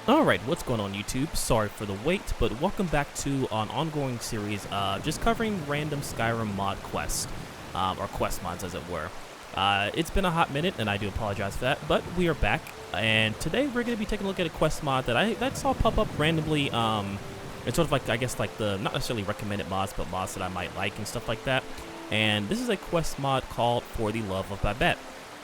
Alright, what's going on YouTube? Sorry for the wait, but welcome back to an ongoing series just covering random Skyrim mod quests, or quest mods as it were. It's been a hot minute, and I do apologize for that, but we are back, and today we're going to be taking a look at a quest mod that I saw pop up randomly. It's sort of like, I guess, like the, not necessarily recommended mods, but mods that I might like and stuff like that. And this is a quest mod called For the Love of Babette.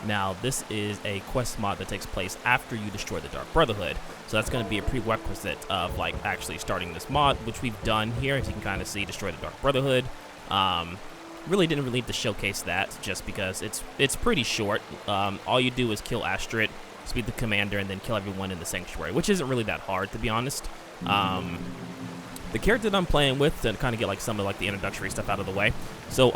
Now, this is a quest mod that takes place after you destroy the Dark Brotherhood. So that's going to be a prerequisite of, like, actually starting this mod, which we've done here. As you can kind of see, destroy the Dark Brotherhood. Really didn't really need to showcase that, just because it's pretty short. All you do is kill Astrid, speed the commander, and then kill everyone in the Sanctuary, which isn't really that hard, to be honest. The character that I'm playing with, to kind of get like some of like the introductory stuff out of the way. So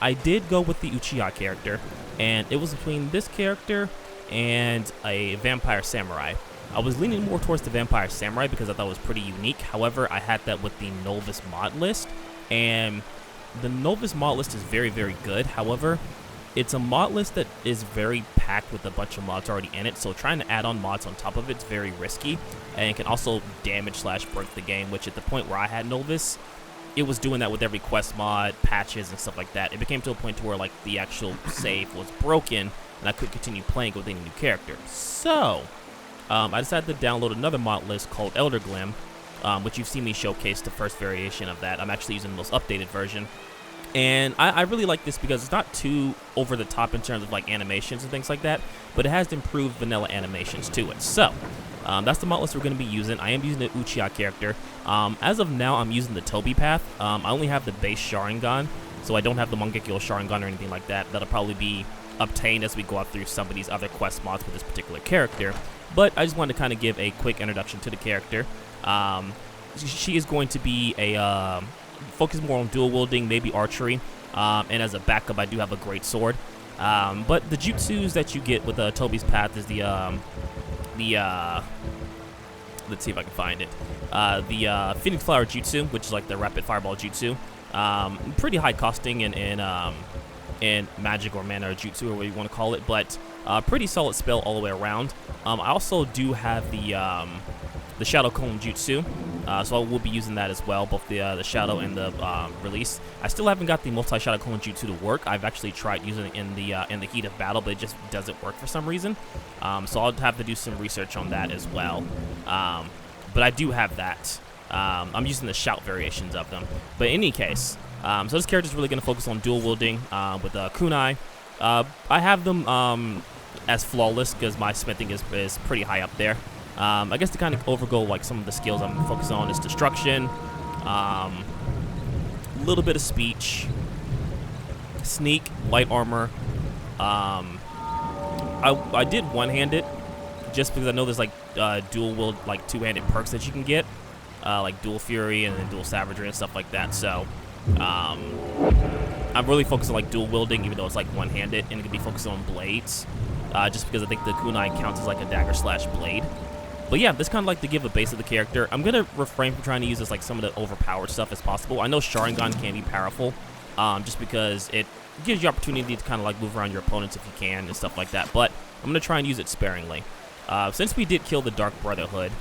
I did go with the Uchiha character, and it was between this character and a vampire samurai. I was leaning more towards the vampire samurai because I thought it was pretty unique. However, I had that with the Novice Modlist, and the Novice Modlist is very, very good. However, it's a mod list that is very packed with a bunch of mods already in it, so trying to add on mods on top of it is very risky, and it can also damage / break the game, which at the point where I had Novice, it was doing that with every quest mod, patches, and stuff like that. It became to a point to where like the actual save was broken, and I couldn't continue playing with any new character. So, I decided to download another mod list called Elder Glim, which you've seen me showcase the first variation of that. I'm actually using the most updated version. And I really like this because it's not too over the top in terms of like animations and things like that, but it has improved vanilla animations to it. So, that's the mod list we're going to be using. I am using the Uchiha character. As of now, I'm using the Toby path. I only have the base Sharingan, so I don't have the Mangekyo Sharingan or anything like that. That'll probably be obtained as we go out through some of these other quest mods with this particular character. But I just wanted to kind of give a quick introduction to the character. She is going to be a focus more on dual wielding, maybe archery, and as a backup, I do have a great sword. But the jutsus that you get with Toby's path is let's see if I can find it. The Phoenix Flower Jutsu, which is like the rapid fireball jutsu. Pretty high costing in magic or mana jutsu, or what you want to call it, but pretty solid spell all the way around. I also do have the Shadow Cone Jutsu, so I will be using that as well, both the Shadow and the Release. I still haven't got the multi-Shadow Cone Jutsu to work. I've actually tried using it in the heat of battle, but it just doesn't work for some reason. So I'll have to do some research on that as well. But I do have that. I'm using the Shout variations of them. But in any case, so this character is really going to focus on dual wielding with kunai. I have them as flawless because my smithing is pretty high up there. I guess to kind of overgo like some of the skills I'm focusing on is destruction, a little bit of speech, sneak, light armor. I did one-handed just because I know there's like dual wield, like two-handed perks that you can get, like dual fury and then dual savagery and stuff like that. So I'm really focused on like dual wielding, even though it's like one-handed, and it can be focused on blades, just because I think the kunai counts as like a dagger / blade. But yeah, this kind of like to give a base of the character. I'm going to refrain from trying to use this like some of the overpowered stuff as possible. I know Sharingan can be powerful, just because it gives you opportunity to kind of like move around your opponents if you can and stuff like that. But I'm going to try and use it sparingly. Since we did kill the Dark Brotherhood,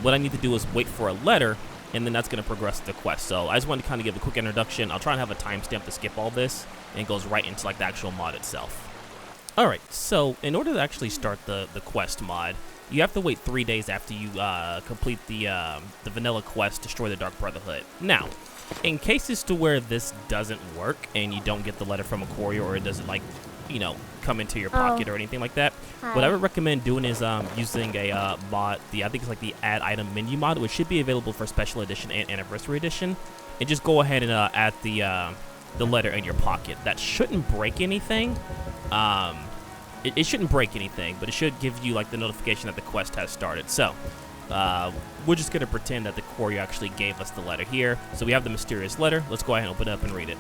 what I need to do is wait for a letter, and then that's going to progress the quest. So I just wanted to kind of give a quick introduction. I'll try and have a timestamp to skip all this, and it goes right into like the actual mod itself. Alright, so in order to actually start the quest mod, you have to wait 3 days after you complete the vanilla quest, Destroy the Dark Brotherhood. Now, in cases to where this doesn't work and you don't get the letter from a courier, or it doesn't, like, you know, come into your pocket or anything like that, what I would recommend doing is using a mod, I think it's like the Add Item Menu mod, which should be available for Special Edition and Anniversary Edition, and just go ahead and add the letter in your pocket. That shouldn't break anything. It shouldn't break anything, but it should give you like the notification that the quest has started. So, we're just going to pretend that the courier actually gave us the letter here. So we have the mysterious letter. Let's go ahead and open it up and read it.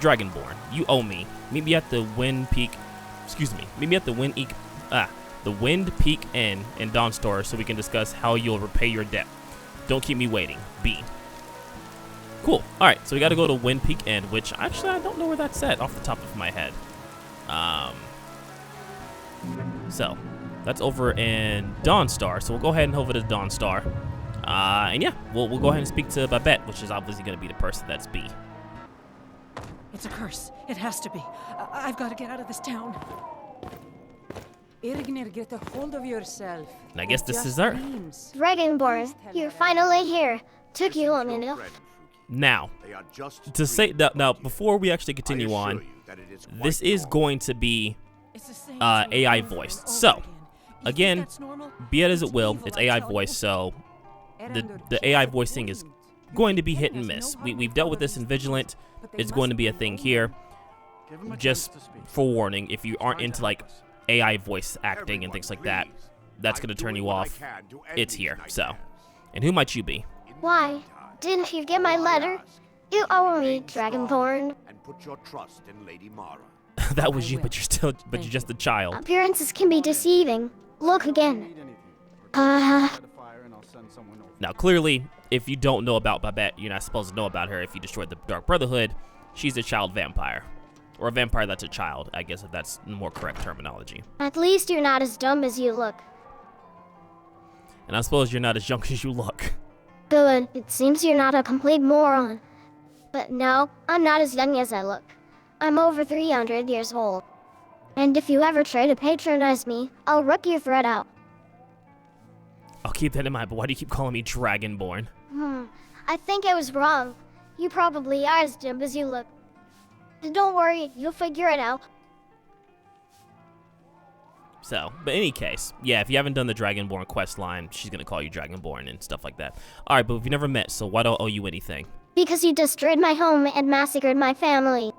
Dragonborn, you owe me. Meet me at the Wind Peak Inn in Dawnstar so we can discuss how you'll repay your debt. Don't keep me waiting. B. Cool. Alright, so we got to go to Wind Peak Inn, which actually I don't know where that's at off the top of my head. So, That's over in Dawnstar, so we'll go ahead and over to Dawnstar. And yeah, we'll go ahead and speak to Babette, which is obviously going to be the person that's B. It's a curse. It has to be. I've got to get out of this town. Irignir, get a hold of yourself. And I guess this is her. Dragonborn, you're finally here. Took you long enough. Now, to say that, now before we actually continue on, this is going to be AI voiced. So, again, be it as it will, it's AI voice, so the AI voicing is going to be hit and miss. We've dealt with this in Vigilant. It's going to be a thing here. Just for warning, if you aren't into like AI voice acting and things like that, that's going to turn you off. It's here. So, and who might you be? Why? Didn't you get my letter? You owe me, Dragonborn. And put your trust in Lady Mara. That was you, but you're just a child. Appearances can be deceiving. Look again. Now, clearly, if you don't know about Babette, you're not supposed to know about her if you destroyed the Dark Brotherhood. She's a child vampire. Or a vampire that's a child, I guess, if that's more correct terminology. At least you're not as dumb as you look. And I suppose you're not as young as you look. Good. It seems you're not a complete moron. But no, I'm not as young as I look. I'm over 300 years old. And if you ever try to patronize me, I'll rip your thread out. I'll keep that in mind, but why do you keep calling me Dragonborn? I think I was wrong. You probably are as dumb as you look. Don't worry, you'll figure it out. So, but in any case, yeah, if you haven't done the Dragonborn quest line, she's going to call you Dragonborn and stuff like that. Alright, but we've never met, so why don't I owe you anything? Because you destroyed my home and massacred my family.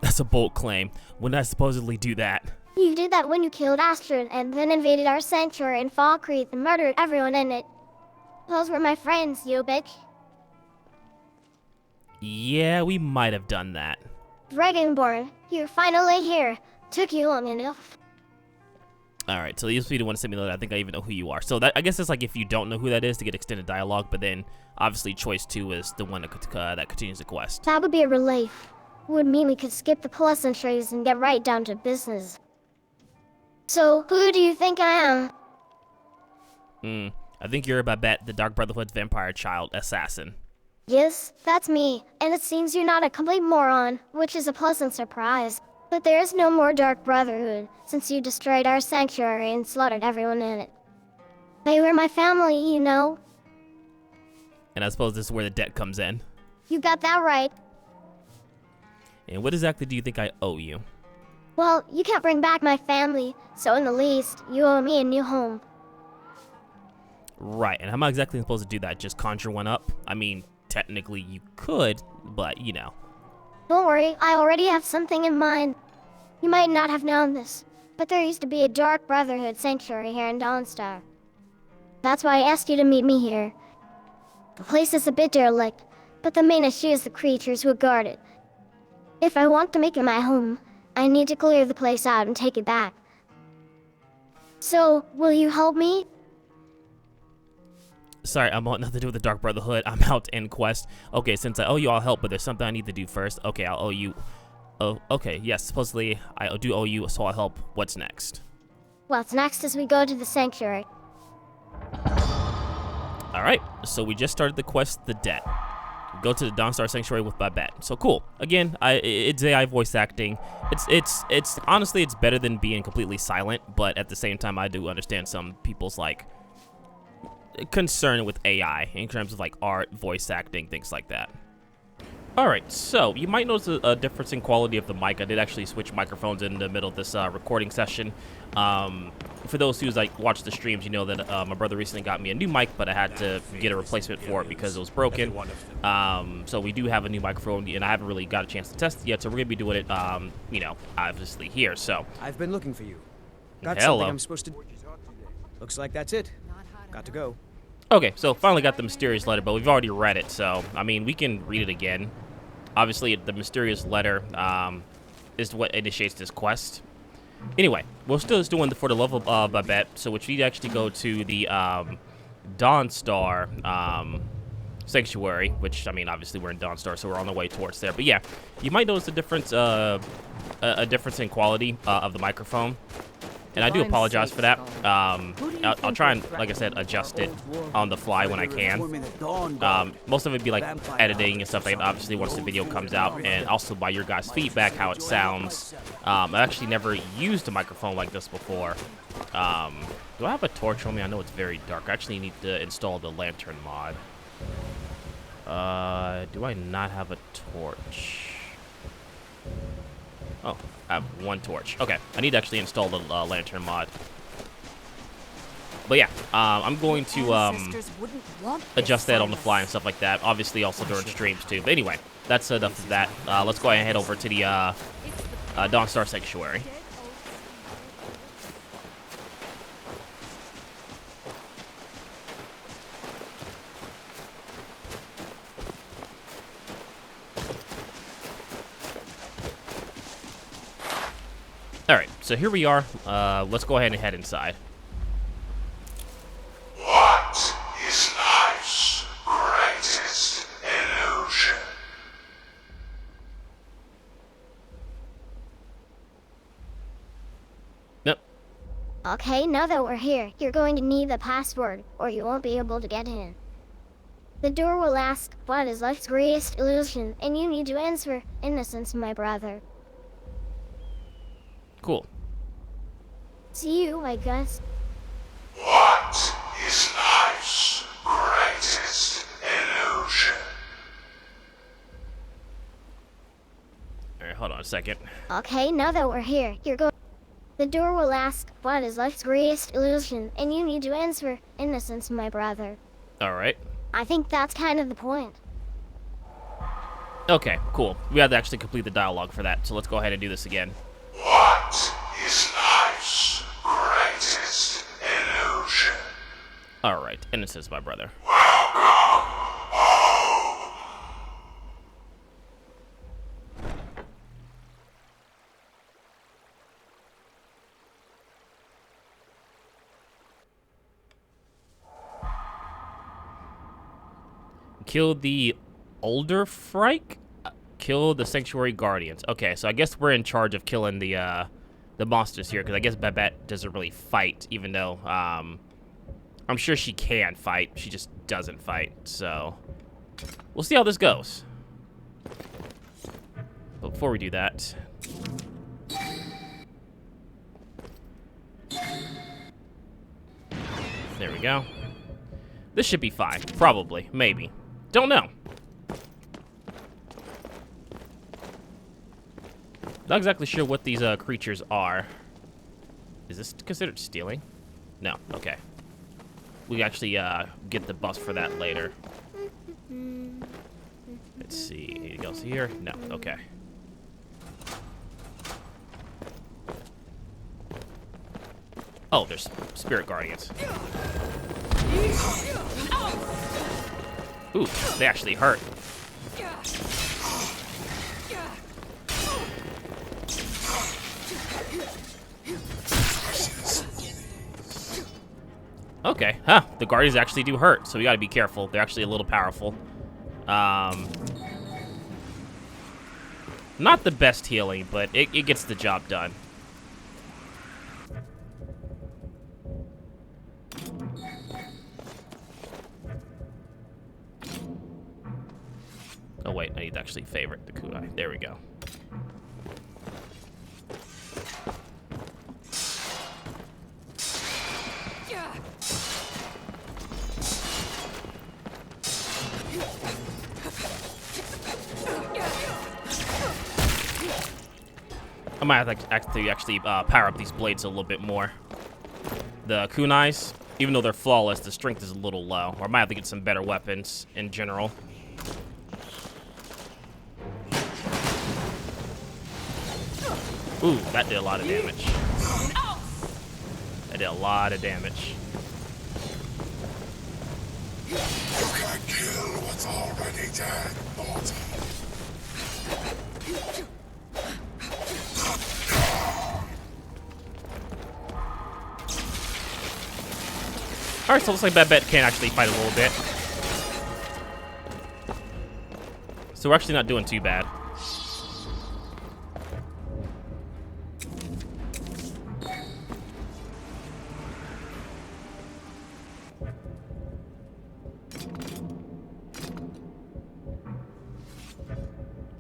That's a bold claim. When did I supposedly do that? You did that when you killed Astrid and then invaded our sanctuary in Falkreath and murdered everyone in it. Those were my friends, you bitch. Yeah, we might have done that. Dragonborn, you're finally here. Took you long enough. Alright, so you used to be the one to send me the letter. I think I even know who you are. So that, I guess it's like if you don't know who that is to get extended dialogue, but then obviously choice 2 is the one that continues the quest. That would be a relief. Would mean we could skip the pleasantries and get right down to business. So, who do you think I am? I think you're Babette, the Dark Brotherhood's vampire child assassin. Yes, that's me. And it seems you're not a complete moron, which is a pleasant surprise. But there is no more Dark Brotherhood, since you destroyed our sanctuary and slaughtered everyone in it. They were my family, you know. And I suppose this is where the debt comes in. You got that right. And what exactly do you think I owe you? Well, you can't bring back my family, so in the least, you owe me a new home. Right, and how am I exactly supposed to do that? Just conjure one up? I mean, technically you could, but you know. Don't worry, I already have something in mind. You might not have known this, but there used to be a Dark Brotherhood sanctuary here in Dawnstar. That's why I asked you to meet me here. The place is a bit derelict, but the main issue is the creatures who guard it. If I want to make it my home, I need to clear the place out and take it back. So, will you help me? Sorry, I'm on nothing to do with the Dark Brotherhood. I'm out in quest. Okay, since I owe you all help, but there's something I need to do first. Okay, I'll owe you. Oh, okay, yes, supposedly I do owe you, so I'll help. What's next? What's next is we go to the sanctuary. Alright, so we just started the quest, The Debt. Go to the Dawnstar Sanctuary with Babette. So cool. Again, it's AI voice acting. It's honestly, it's better than being completely silent, but at the same time, I do understand some people's like concern with AI in terms of like art, voice acting, things like that. Alright, so you might notice a difference in quality of the mic. I did actually switch microphones in the middle of this recording session. For those who's like watch the streams, you know that my brother recently got me a new mic, but I had to get a replacement for it because it was broken. So we do have a new microphone, and I haven't really got a chance to test it yet, so we're gonna be doing it, you know, obviously here. So I've been looking for you. Got hello. something I'm supposed to. Looks like that's it. Got to go. Okay, so finally got the mysterious letter, but we've already read it, so I mean we can read it again. Obviously, the mysterious letter is what initiates this quest. Anyway, we're still just doing for the love of Babette, so which we actually go to the Dawnstar Sanctuary, which, I mean, obviously we're in Dawnstar, so we're on the way towards there. But yeah, you might notice a difference in quality of the microphone. and I do apologize for that. I'll try and, like I said, adjust it on the fly when I can. Most of it be like editing and stuff like that, obviously, once the video comes out, and also by your guys' feedback, how it sounds. I've actually never used a microphone like this before. Do I have a torch on me? I know it's very dark. I actually need to install the lantern mod. Do I not have a torch? Oh, I have one torch. Okay, I need to actually install the lantern mod. But yeah, I'm going to adjust that on the fly and stuff like that. Obviously, also during streams too. But anyway, that's enough of that. Let's go ahead and head over to the Dawnstar Sanctuary. Alright, so here we are. Let's go ahead and head inside. What is life's greatest illusion? Nope. Okay, now that we're here, you're going to need the password, or you won't be able to get in. The door will ask, what is life's greatest illusion? And you need to answer, innocence, my brother. Cool. See you, I guess. What is life's greatest illusion? Alright, hold on a second. Okay, now that we're here, you're going... The door will ask, what is life's greatest illusion? And you need to answer, innocence, my brother. Alright. I think that's kind of the point. Okay, cool. We have to actually complete the dialogue for that, so let's go ahead and do this again. What is life's greatest illusion? Alright, innocence, my brother. Kill the older Frike? Kill the Sanctuary Guardians. Okay, so I guess we're in charge of killing the monsters here, because I guess Babette doesn't really fight, even though, I'm sure she can fight. She just doesn't fight, so... We'll see how this goes. But before we do that... There we go. This should be fine. Probably. Maybe. Don't know. Not exactly sure what these creatures are. Is this considered stealing? No. Okay. We actually get the buffs for that later. Let's see. Anything else here? No. Okay. Oh, there's spirit guardians. Ooh, they actually hurt. Okay, huh, the guardians actually do hurt, so we gotta be careful. They're actually a little powerful. Not the best healing, but it gets the job done. Oh wait, I need to actually favorite the kunai. There we go. I might have to actually power up these blades a little bit more. The kunais, even though they're flawless, the strength is a little low. Or I might have to get some better weapons in general. Ooh, that did a lot of damage. That did a lot of damage. You can't kill what's already dead, mortal. Alright, so it looks like Babette can actually fight a little bit. So we're actually not doing too bad.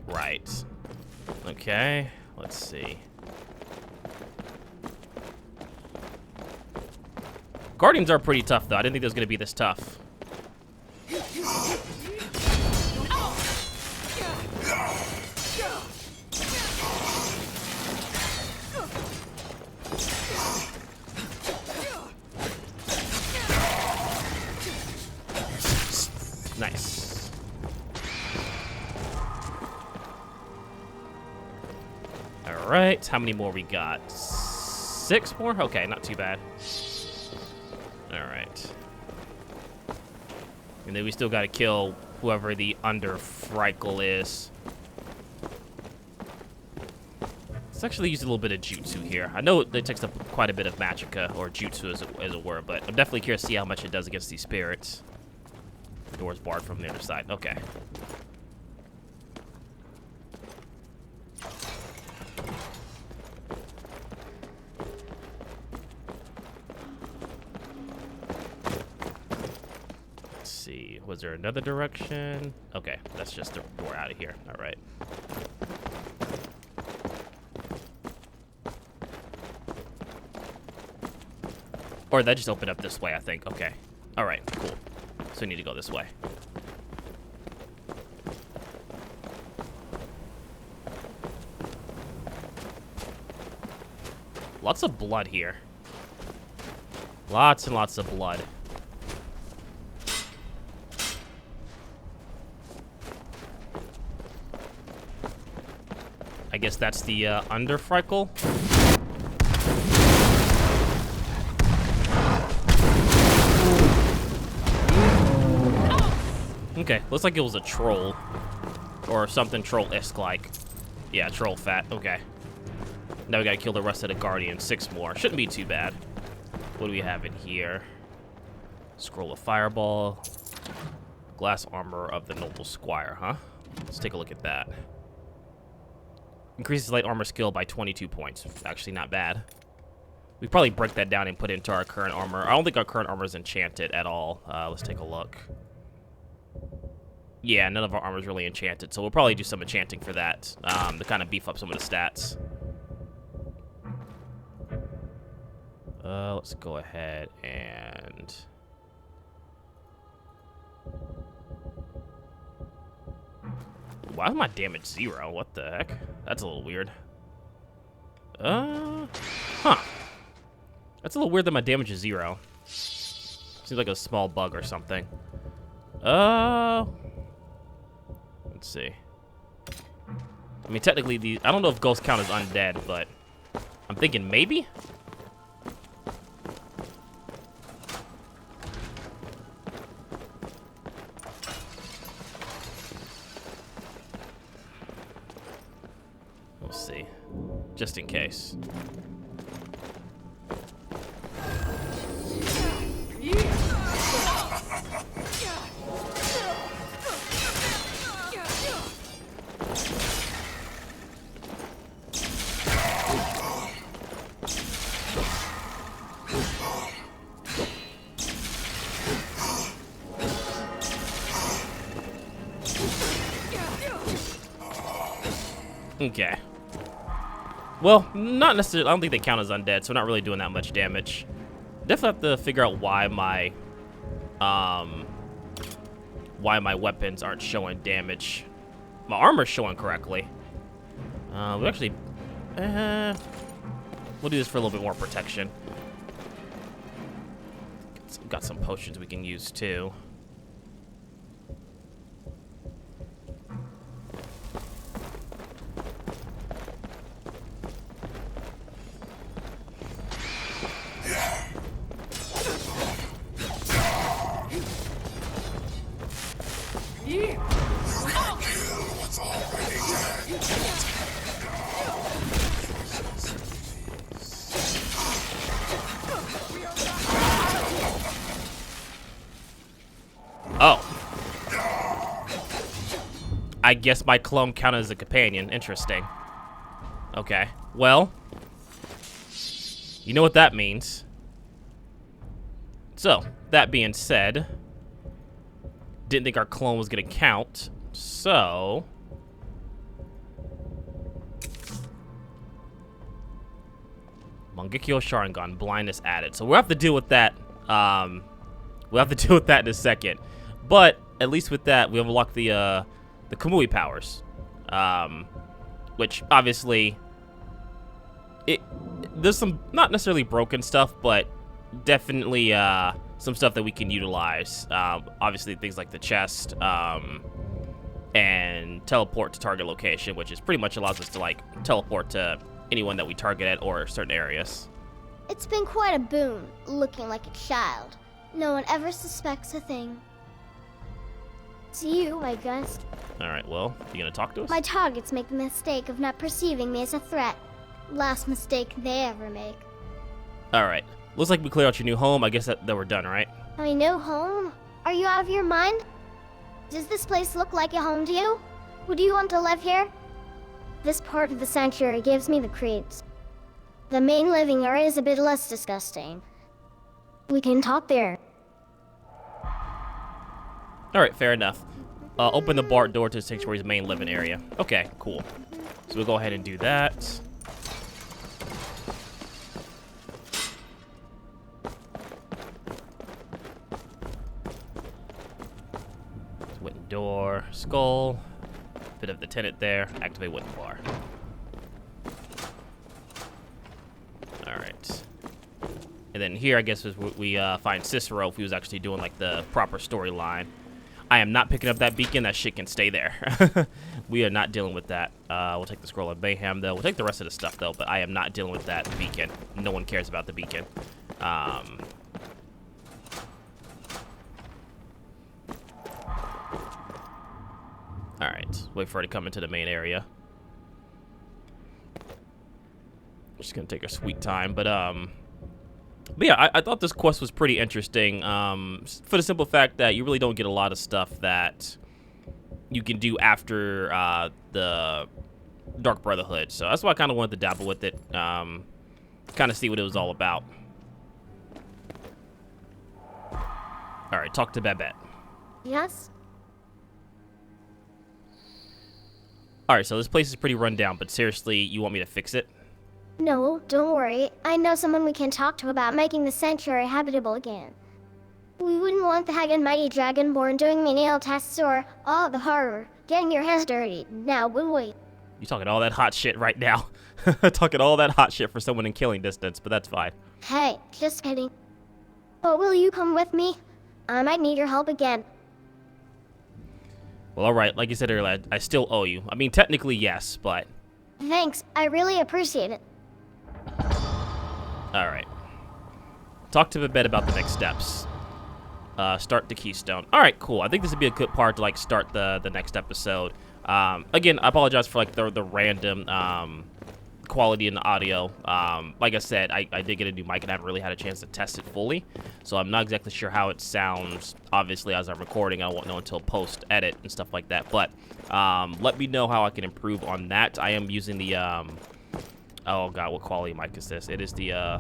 Right. Okay, let's see. Guardians are pretty tough, though. I didn't think it was going to be this tough. Nice. All right, how many more we got? 6 more? Okay, not too bad. All right. And then we still got to kill whoever the Underfrykel is. Let's actually use a little bit of Jutsu here. I know it takes up quite a bit of Magicka, or Jutsu as it were, but I'm definitely curious to see how much it does against these spirits. The door's barred from the other side. Okay. Let's see. Was there another direction? Okay, that's just the door out of here. All right. Or that just opened up this way, I think. Okay. All right, cool. So we need to go this way. Lots of blood here. Lots and lots of blood. I guess that's the Underfrykel. Okay, looks like it was a troll. Or something troll-esque like. Yeah, troll fat. Okay. Now we gotta kill the rest of the Guardians. 6 more. Shouldn't be too bad. What do we have in here? Scroll of Fireball. Glass armor of the Noble Squire, huh? Let's take a look at that. Increases light armor skill by 22 points. Actually not bad. We probably break that down and put it into our current armor. I don't think our current armor is enchanted at all. Let's take a look. Yeah, none of our armor is really enchanted, so we'll probably do some enchanting for that to kind of beef up some of the stats. Let's go ahead and... Why is my damage 0? What the heck? That's a little weird. Huh. That's a little weird that my damage is 0. Seems like a small bug or something. Let's see. I mean, technically, I don't know if ghosts count as undead, but I'm thinking maybe? We'll see. Just in case. Okay. Well, not necessarily. I don't think they count as undead, so we're not really doing that much damage. Definitely have to figure out why my weapons aren't showing damage. My armor's showing correctly. We actually, we'll do this for a little bit more protection. Got some potions we can use too. Oh. I guess my clone counted as a companion. Interesting. Okay. Well, you know what that means. So, that being said, didn't think our clone was going to count, so... Mangekyo Sharingan, blindness added. So we'll have to deal with that. We'll have to deal with that in a second. But at least with that, we unlock the Kamui powers, which obviously there's some not necessarily broken stuff, but definitely some stuff that we can utilize. Obviously things like the chest and teleport to target location, which is pretty much allows us to like teleport to anyone that we target at or certain areas. It's been quite a boon, looking like a child. No one ever suspects a thing. It's you, I guess. Alright, well, you gonna talk to us? My targets make the mistake of not perceiving me as a threat. Last mistake they ever make. Alright. Looks like we cleared out your new home. I guess that we're done, right? My new home? Are you out of your mind? Does this place look like a home to you? Would you want to live here? This part of the sanctuary gives me the creeps. The main living area is a bit less disgusting. We can talk there. Alright, fair enough. Open the bar door to the sanctuary's main living area. Okay, cool. So we'll go ahead and do that. Wooden door, skull. Bit of the tenant there. Activate wooden bar. Alright. And then here, I guess, is we find Cicero if he was actually doing, like, the proper storyline. I am not picking up that beacon. That shit can stay there. We are not dealing with that. We'll take the scroll of Mayhem, though. We'll take the rest of the stuff, though, but I am not dealing with that beacon. No one cares about the beacon. Alright, wait for her to come into the main area. Just gonna take a sweet time, but yeah, I thought this quest was pretty interesting, for the simple fact that you really don't get a lot of stuff that you can do after the Dark Brotherhood, so that's why I kind of wanted to dabble with it, kind of see what it was all about. Alright, talk to Babette. Yes? Alright, so this place is pretty run down, but seriously, you want me to fix it? No, don't worry. I know someone we can talk to about making the sanctuary habitable again. We wouldn't want the hag and mighty dragonborn doing menial tasks or, oh, the horror, getting your hands dirty. Now, would we? You talking all that hot shit right now. Talking all that hot shit for someone in killing distance, but that's fine. Hey, just kidding. But will you come with me? I might need your help again. Well, alright, like you said earlier, I still owe you. I mean, technically, yes, but... Thanks, I really appreciate it. Alright. Talk to Babette about the next steps. Start the Keystone. Alright, cool. I think this would be a good part to, like, start the next episode. Again, I apologize for, like, the random, quality in the audio. Like I said, I did get a new mic and I haven't really had a chance to test it fully, so I'm not exactly sure how it sounds. Obviously, as I'm recording, I won't know until post edit and stuff like that, but let me know how I can improve on that. I am using the oh god, what quality mic is this? It is the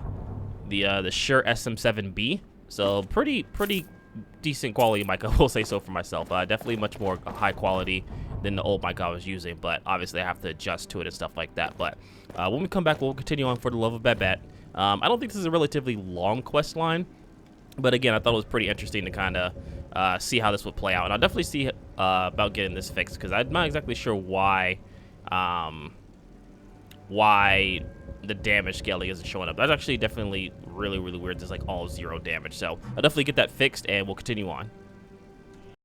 Shure SM7B, so pretty decent quality mic, I will say so for myself. Definitely much more high quality than the old mic I was using, but obviously I have to adjust to it and stuff like that. But when we come back, we'll continue on for the love of Babette. I don't think this is a relatively long quest line, but again, I thought it was pretty interesting to kind of see how this would play out. And I'll definitely see about getting this fixed, because I'm not exactly sure why the damage scaling isn't showing up. That's actually definitely really weird. There's like all 0 damage, so I'll definitely get that fixed and we'll continue on.